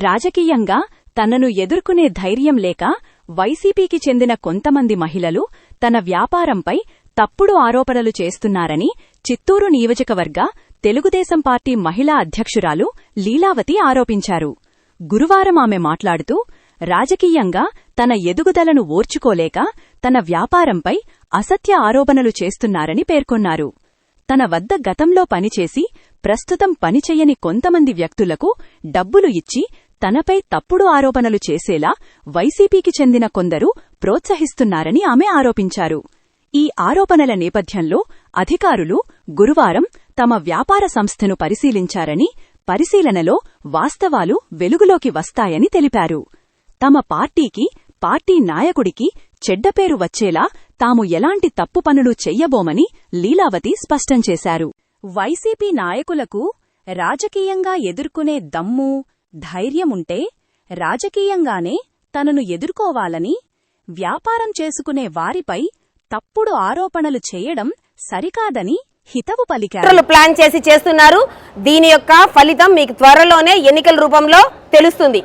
రాజకీయంగా తనను ఎదుర్కొనే ధైర్యం లేక వైసీపీకి చెందిన కొంతమంది మహిళలు తన వ్యాపారంపై తప్పుడు ఆరోపణలు చేస్తున్నారని చిత్తూరు నియోజకవర్గ తెలుగుదేశం పార్టీ మహిళా అధ్యక్షురాలు లీలావతి ఆరోపించారు. గురువారం ఆమె మాట్లాడుతూ, రాజకీయంగా తన ఎదుగుదలను ఓర్చుకోలేక తన వ్యాపారంపై అసత్య ఆరోపణలు చేస్తున్నారని పేర్కొన్నారు. తన వద్ద గతంలో పనిచేసి ప్రస్తుతం పనిచెయ్యని కొంతమంది వ్యక్తులకు డబ్బులు ఇచ్చి తనపై తప్పుడు ఆరోపణలు చేసేలా వైసీపీకి చెందిన కొందరు ప్రోత్సహిస్తున్నారని ఆమె ఆరోపించారు. ఈ ఆరోపణల నేపథ్యంలో అధికారులు గురువారం తమ వ్యాపార సంస్థను పరిశీలించారని, పరిశీలనలో వాస్తవాలు వెలుగులోకి వస్తాయని తెలిపారు. తమ పార్టీకి, పార్టీ నాయకుడికి చెడ్డపేరు వచ్చేలా తాము ఎలాంటి తప్పు పనులు చెయ్యబోమని లీలావతి స్పష్టం చేశారు. వైసీపీ నాయకులకు రాజకీయంగా ఎదుర్కొనే దమ్ము, ధైర్యముంటే రాజకీయంగానే తనను ఎదుర్కోవాలని, వ్యాపారం చేసుకునే వారిపై తప్పుడు ఆరోపణలు చేయడం సరికాదని హితవు పలికారు. ప్లాన్ చేసి చేస్తున్నారు. దీని యొక్క ఫలితం మీకు త్వరలోనే ఎన్నికల రూపంలో తెలుస్తుంది.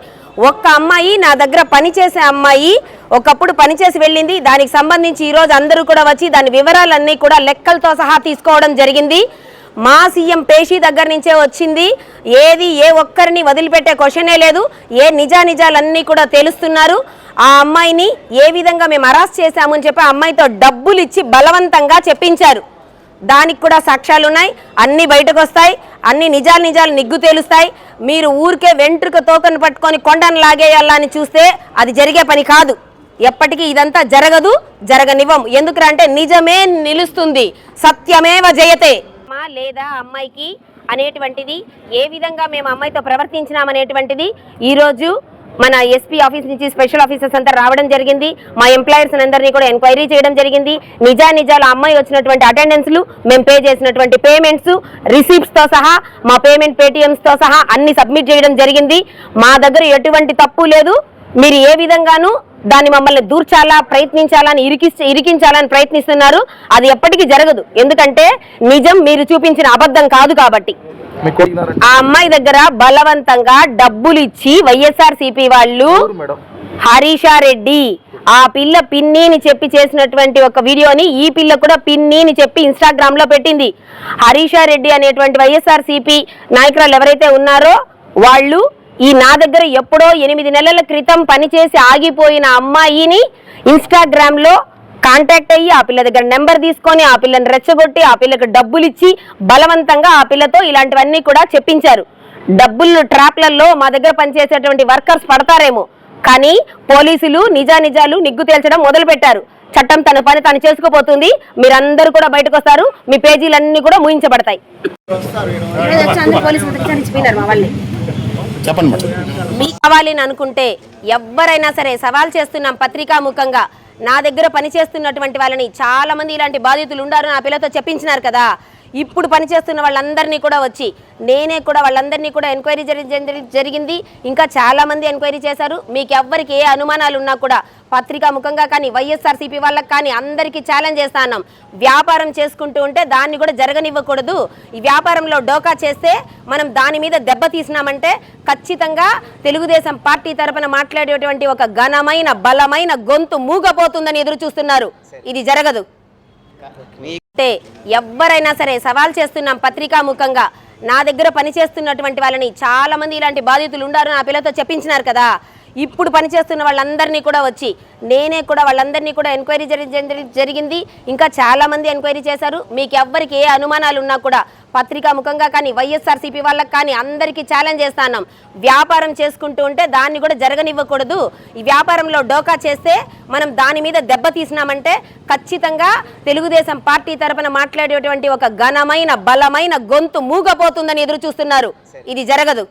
ఒక్క అమ్మాయి, నా దగ్గర పనిచేసే అమ్మాయి ఒకప్పుడు పనిచేసి వెళ్ళింది. దానికి సంబంధించి ఈరోజు అందరూ కూడా వచ్చి దాని వివరాలన్నీ కూడా లెక్కలతో సహా తీసుకోవడం జరిగింది. మా సీఎం పేషీ దగ్గర నుంచే వచ్చింది. ఏ ఒక్కరిని వదిలిపెట్టే క్వశ్చనే లేదు. నిజానిజాలన్నీ కూడా తెలుస్తున్నారు. ఆ అమ్మాయిని ఏ విధంగా మేము అరెస్ట్ చేశామని చెప్పి అమ్మాయితో డబ్బులు ఇచ్చి బలవంతంగా చెప్పించారు. దానికి కూడా సాక్ష్యాలున్నాయి. అన్ని బయటకు వస్తాయి. అన్ని నిజాలు నిగ్గు తేలుస్తాయి. మీరు ఊరికే వెంట్రుక తోకను పట్టుకొని కొండను లాగేయాలని చూస్తే అది జరిగే పని కాదు. ఎప్పటికీ ఇదంతా జరగదు, జరగనివ్వం. ఎందుకంటే నిజమే నిలుస్తుంది. సత్యమేవ జయతే. లేదా అమ్మాయికి అనేటువంటిది ఏ విధంగా మేము అమ్మాయితో ప్రవర్తించినామనేటువంటిది ఈరోజు మన ఎస్పీ ఆఫీస్ నుంచి స్పెషల్ ఆఫీసర్స్ అంతా రావడం జరిగింది. మా ఎంప్లాయర్స్ అందరినీ కూడా ఎంక్వైరీ చేయడం జరిగింది. నిజాలు అమ్మాయి వచ్చినటువంటి అటెండెన్స్లు, మేము పే చేసినటువంటి పేమెంట్స్, రిసీప్ట్స్తో సహా, మా పేమెంట్ పేటిఎంస్తో సహా అన్ని సబ్మిట్ చేయడం జరిగింది. మా దగ్గర ఎటువంటి తప్పు లేదు. మీరు ఏ విధంగానూ దాన్ని మమ్మల్ని దూర్చాలా, ప్రయత్నించాలని, ఇరికించాలని ప్రయత్నిస్తున్నారు. అది ఎప్పటికీ జరగదు. ఎందుకంటే నిజం మీరు చూపించిన అబద్ధం కాదు కాబట్టి. ఆ అమ్మాయి దగ్గర బలవంతంగా డబ్బులు ఇచ్చి వైఎస్ఆర్సీపీ వాళ్ళు హరీషారెడ్డి, ఆ పిల్ల పిన్నిని చెప్పి చేసినటువంటి ఒక వీడియోని ఈ పిల్ల కూడా పిన్నిని చెప్పి ఇన్స్టాగ్రామ్ లో పెట్టింది. హరీషారెడ్డి అనేటువంటి వైఎస్ఆర్సీపీ నాయకురాలు ఎవరైతే ఉన్నారో వాళ్ళు ఈ నా దగ్గర ఎప్పుడో 8 నెలల క్రితం పనిచేసి ఆగిపోయిన అమ్మాయిని ఇన్స్టాగ్రామ్ లో కాంటాక్ట్ అయ్యి ఆ పిల్ల దగ్గర నెంబర్ తీసుకొని ఆ పిల్లని రెచ్చగొట్టి ఆ పిల్లకు డబ్బులు ఇచ్చి బలవంతంగా ఆ పిల్లతో ఇలాంటివన్నీ కూడా చెప్పించారు. డబ్బులు ట్రాప్లలో మా దగ్గర పనిచేసేటువంటి వర్కర్స్ పడతారేమో, కానీ పోలీసులు నిజాలు నిగ్గు తేల్చడం మొదలు పెట్టారు. చట్టం తన పని తాను చేసుకోబోతుంది. మీరందరూ కూడా బయటకు వస్తారు. మీ పేజీలన్నీ కూడా ముయించబడతాయి. మీకు కావాలని అనుకుంటే ఎవరైనా సరే సవాల్ చేస్తున్నాం పత్రికాముఖంగా. నా దగ్గర పనిచేస్తున్నటువంటి వాళ్ళని చాలా మంది ఇలాంటి బాధితులు ఉండారు నా పిల్లతో చెప్పించినారు కదా. ఇప్పుడు పనిచేస్తున్న వాళ్ళందరినీ కూడా వచ్చి నేనే కూడా వాళ్ళందరినీ కూడా ఎంక్వైరీ జరిగింది. ఇంకా చాలా మంది ఎంక్వైరీ చేశారు. మీకు ఎవ్వరికి ఏ అనుమానాలు ఉన్నా కూడా పత్రికా ముఖంగా కానీ వైఎస్ఆర్సీపీ వాళ్ళకి కానీ అందరికీ ఛాలెంజ్ చేస్తున్నాం. వ్యాపారం చేసుకుంటూ ఉంటే దాన్ని కూడా జరగనివ్వకూడదు. ఈ వ్యాపారంలో డోకా చేస్తే మనం దాని మీద దెబ్బ తీసినామంటే ఖచ్చితంగా తెలుగుదేశం పార్టీ తరపున మాట్లాడేటువంటి ఒక ఘనమైన బలమైన గొంతు మూగపోతుందని ఎదురు చూస్తున్నారు. ఇది జరగదు. ఎవరైనా సరే సవాల్ చేస్తున్నాం పత్రికాముఖంగా. నా దగ్గర పనిచేస్తున్నటువంటి వాళ్ళని చాలా మంది ఇలాంటి బాధితులు ఉండారు నా పిల్లతో చెప్పించినారు కదా. ఇప్పుడు పనిచేస్తున్న వాళ్ళందరినీ కూడా వచ్చి నేనే కూడా వాళ్ళందరినీ కూడా ఎంక్వైరీ జరిగింది. ఇంకా చాలా మంది ఎంక్వైరీ చేశారు. మీకు ఎవ్వరికి ఏ అనుమానాలు ఉన్నా కూడా పత్రికా ముఖంగా కానీ వైఎస్ఆర్సీపీ వాళ్ళకి కానీ అందరికీ ఛాలెంజ్ చేస్తున్నాం. వ్యాపారం చేసుకుంటూ ఉంటే దాన్ని కూడా జరగనివ్వకూడదు. ఈ వ్యాపారంలో డోకా చేస్తే మనం దాని మీద దెబ్బ తీసినామంటే ఖచ్చితంగా తెలుగుదేశం పార్టీ తరపున మాట్లాడేటువంటి ఒక ఘనమైన బలమైన గొంతు మూగపోతుందని ఎదురు చూస్తున్నారు. ఇది జరగదు.